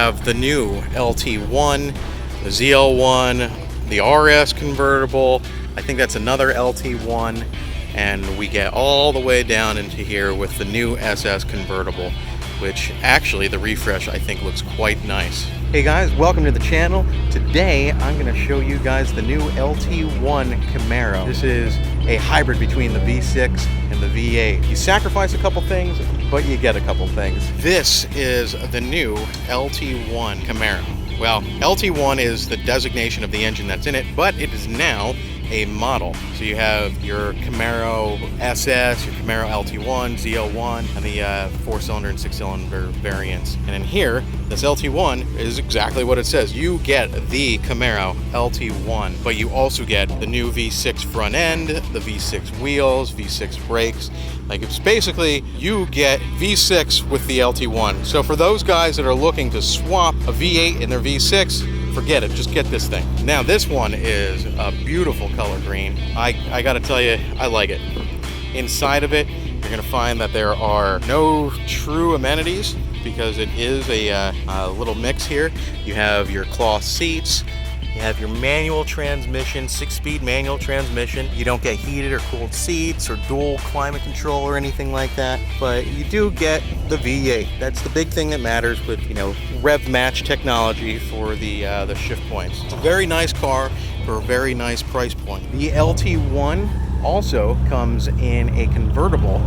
have the new LT1, the ZL1, the RS convertible. I think that's another LT1, and we get all the way down into here with the new SS convertible, which actually the refresh I think looks quite nice. Hey guys, welcome to the channel. Today I'm going to show you guys the new LT1 Camaro. This is a hybrid between the V6 and the V8. You sacrifice a couple things, but you get a couple things. This is the new LT1 Camaro. Well, LT1 is the designation of the engine that's in it, but it is now a model. So you have your Camaro SS, your Camaro Lt1, ZL1, and the 4-cylinder and 6-cylinder variants. And in here, this LT1 is exactly what it says. You get the Camaro Lt1, but you also get the new V6 front end, the V6 wheels, V6 brakes. Like, it's basically, you get V6 with the LT1. So for those guys that are looking to swap a V8 in their V6, forget it, just get this thing. Now this one is a beautiful color green. I gotta tell you, I like it. Inside of it, you're gonna find that there are no true amenities because it is a little mix here. You have your cloth seats, you have your manual transmission, 6-speed manual transmission. You don't get heated or cooled seats or dual climate control or anything like that, but you do get the V8. That's the big thing that matters with, you know, rev match technology for the shift points. It's a very nice car for a very nice price point. The LT1 also comes in a convertible,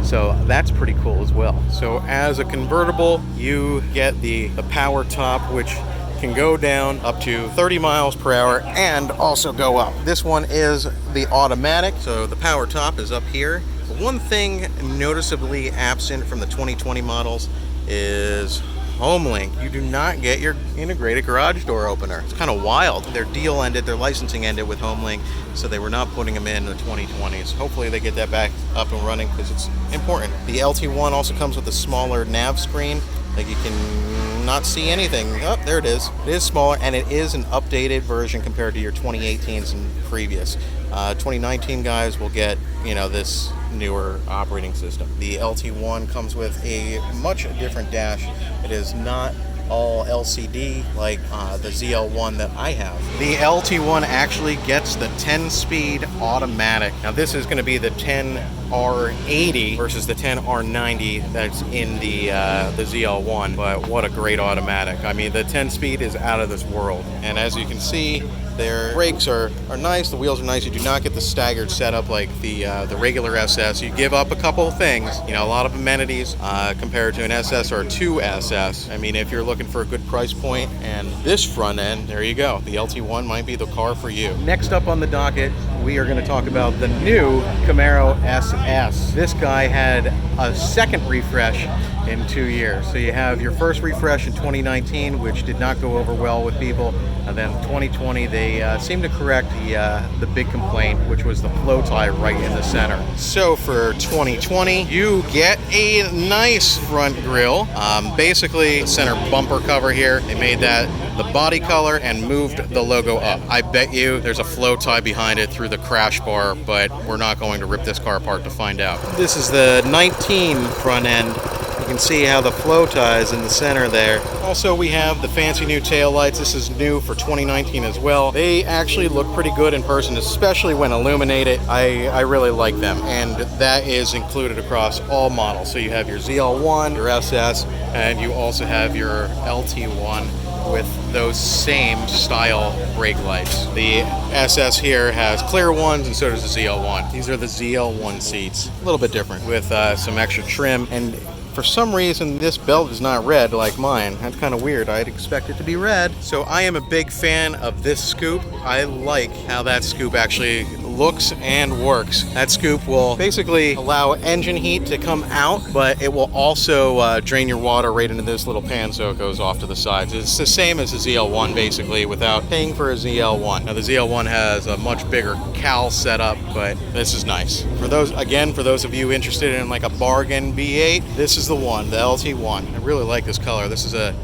so that's pretty cool as well. So as a convertible, you get the power top, which can go down up to 30 miles per hour and also go up. This one is the automatic, so the power top is up here. One thing noticeably absent from the 2020 models is Homelink. You do not get your integrated garage door opener. It's kind of wild. Their deal ended, their licensing ended with Homelink, so they were not putting them in the 2020s. Hopefully they get that back up and running because it's important. The LT1 also comes with a smaller Nav Screen. Like, you can not see anything. Oh, there it is. It is smaller, and it is an updated version compared to your 2018s and previous. 2019 guys will get, you know, this newer operating system. The LT1 comes with a much different dash. It is not all LCD like the ZL1 that I have. The LT1 actually gets the 10-speed automatic. Now this is going to be the 10R80 versus the 10R90 that's in the ZL1, but what a great automatic. I mean, the 10-speed is out of this world. And as you can see, their brakes are nice, the wheels are nice. You do not get the staggered setup like the regular SS. You give up a couple of things, you know, a lot of amenities compared to an SS or a 2SS. I mean, if you're looking for a good price point and this front end, there you go. The LT1 might be the car for you. Next up on the docket, we are going to talk about the new Camaro SS. This guy had a second refresh in 2 years. So you have your first refresh in 2019, which did not go over well with people. And then 2020, they seemed to correct the big complaint, which was the flow tie right in the center. So for 2020, you get a nice front grille. Basically, the center bumper cover here, they made that the body color and moved the logo up. I bet you there's a flow tie behind it through the crash bar, but we're not going to rip this car apart to find out. This is the 19 front end. You can see how the flow ties in the center there. Also, we have the fancy new taillights. This is new for 2019 as well. They actually look pretty good in person, especially when illuminated. I really like them, and that is included across all models. So you have your ZL1, your SS, and you also have your LT1 with those same style brake lights. The SS here has clear ones, and so does the ZL1. These are the ZL1 seats. A little bit different with some extra trim, and for some reason, this belt is not red like mine. That's kind of weird. I'd expect it to be red. So I am a big fan of this scoop. I like how that scoop actually looks and works. That scoop will basically allow engine heat to come out, but it will also drain your water right into this little pan so it goes off to the sides. It's the same as the ZL1 basically without paying for a ZL1. Now the ZL1 has a much bigger cowl setup, but this is nice. For those of you interested in like a bargain V8, this is the one, the LT1. I really like this color. This is a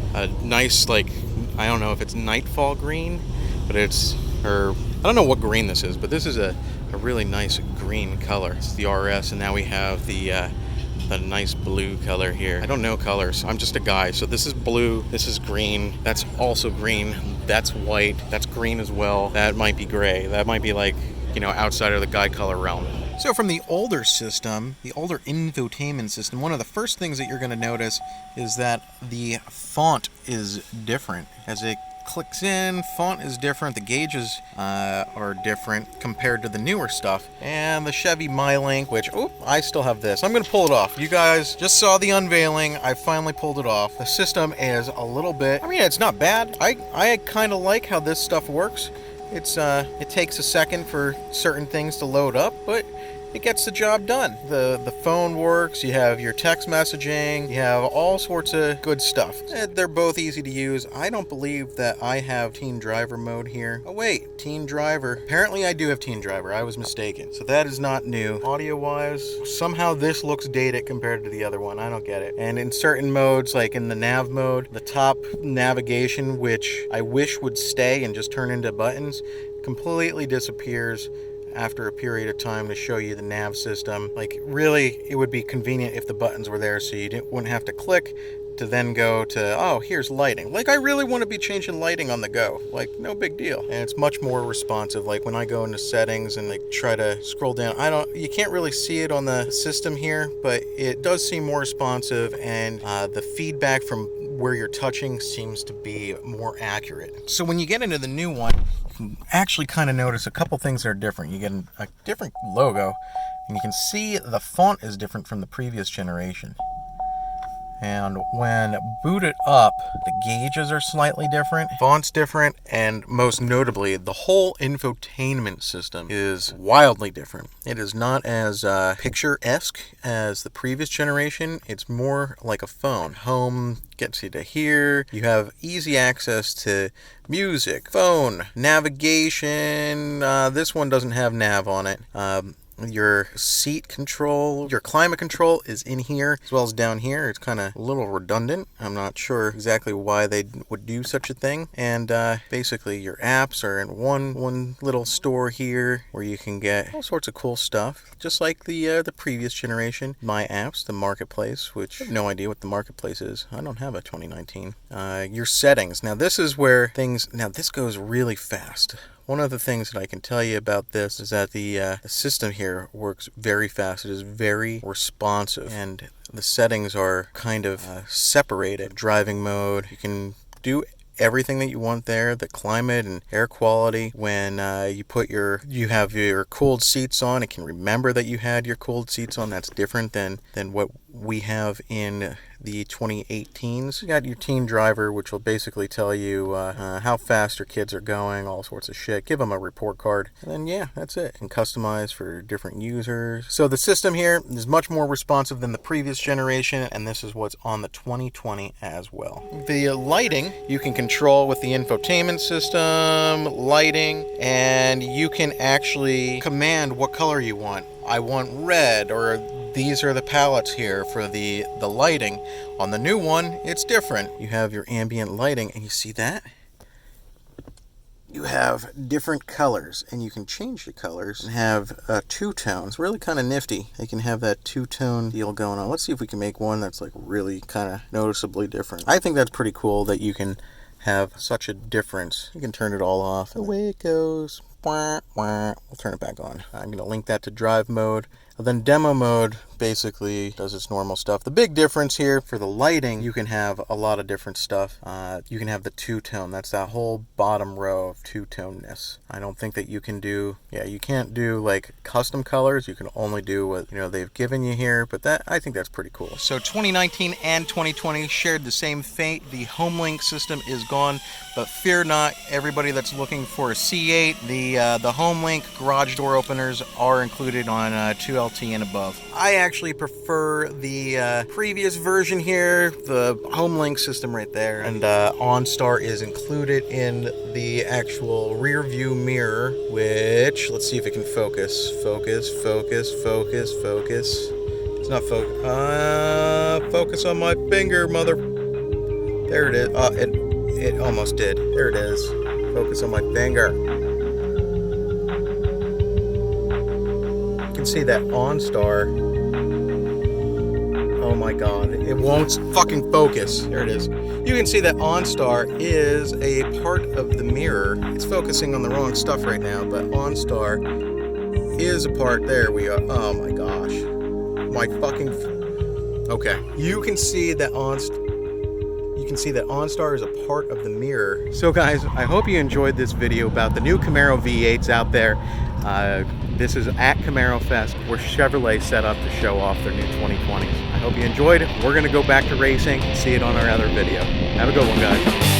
nice, like, I don't know if it's nightfall green, but it's, or I don't know what green this is, but this is a really nice green color. It's the RS, and now we have the a nice blue color here. I don't know colors. I'm just a guy. So this is blue. This is green. That's also green. That's white. That's green as well. That might be gray. That might be like, you know, outside of the guy color realm. So from the older system, the older infotainment system, one of the first things that you're going to notice is that the font is different. As it clicks in, font is different, the gauges are different compared to the newer stuff. And the Chevy MyLink, which, oh, I still have this. I'm going to pull it off. You guys just saw the unveiling. I finally pulled it off. The system is a little bit, I mean, it's not bad. I kind of like how this stuff works. It takes a second for certain things to load up, but it gets the job done. The phone works, you have your text messaging, you have all sorts of good stuff. They're both easy to use. I don't believe that I have teen driver mode here. Oh wait, teen driver. Apparently I do have teen driver, I was mistaken. So that is not new. Audio-wise, somehow this looks dated compared to the other one. I don't get it. And in certain modes, like in the nav mode, the top navigation, which I wish would stay and just turn into buttons, completely disappears after a period of time to show you the nav system. Like, really, it would be convenient if the buttons were there so you wouldn't have to click to then go to, oh, here's lighting. Like, I really want to be changing lighting on the go. Like, no big deal. And it's much more responsive. Like, when I go into settings and like try to scroll down, you can't really see it on the system here, but it does seem more responsive, and the feedback from where you're touching seems to be more accurate. So when you get into the new one, you can actually kind of notice a couple things that are different. You get a different logo, and you can see the font is different from the previous generation. And when booted up, the gauges are slightly different, font's different, and most notably, the whole infotainment system is wildly different. It is not as picture-esque as the previous generation. It's more like a phone. Home gets you to here. You have easy access to music, phone, navigation. This one doesn't have nav on it. Your seat control, your climate control is in here as well as down here. It's kind of a little redundant. I'm not sure exactly why they would do such a thing. And basically your apps are in one little store here where you can get all sorts of cool stuff, just like the previous generation. My apps, the marketplace, which I have no idea what the marketplace is. I don't have a 2019. Your settings. Now this is where this goes really fast. One of the things that I can tell you about this is that the system here works very fast. It is very responsive, and the settings are kind of separated. Driving mode, you can do everything that you want there. The climate and air quality. When you have your cooled seats on, it can remember that you had your cooled seats on. That's different than what we have in the 2018s. You got your teen driver, which will basically tell you how fast your kids are going, all sorts of shit. Give them a report card. And then, yeah, that's it. And customize for different users. So the system here is much more responsive than the previous generation, and this is what's on the 2020 as well. The lighting, you can control with the infotainment system, lighting, and you can actually command what color you want. I want red, or these are the palettes here for the lighting. On the new one, it's different. You have your ambient lighting, and you see that? You have different colors, and you can change the colors and have two tones. Really kind of nifty. You can have that two-tone deal going on. Let's see if we can make one that's like really kind of noticeably different. I think that's pretty cool that you can have such a difference. You can turn it all off. Away it goes. We'll turn it back on. I'm going to link that to drive mode. And then demo mode basically does its normal stuff. The big difference here for the lighting, you can have a lot of different stuff. You can have the two-tone. That's that whole bottom row of two-toneness. I don't think that you can do, you can't do like custom colors. You can only do what they've given you here, but I think that's pretty cool. So 2019 and 2020 shared the same fate. The Homelink system is gone, but fear not, everybody that's looking for a C8, the Homelink garage door openers are included on 2LT and above. I actually prefer the previous version here, the Homelink system right there, and OnStar is included in the actual rear view mirror, which, let's see if it can focus. Focus. It's not focus. Focus on my finger, mother. There it is. It almost did. There it is. Focus on my finger. You can see that OnStar Oh my god, it won't fucking focus. There it is. You can see that OnStar is a part of the mirror. It's focusing on the wrong stuff right now, but OnStar is a part. There we are. Oh my gosh. My fucking... Okay. You can see that OnStar is a part of the mirror. So guys, I hope you enjoyed this video about the new Camaro V8s out there. This is at Camaro Fest, where Chevrolet set up to show off their new 2020s. I hope you enjoyed it. We're going to go back to racing and see it on our other video. Have a good one, guys.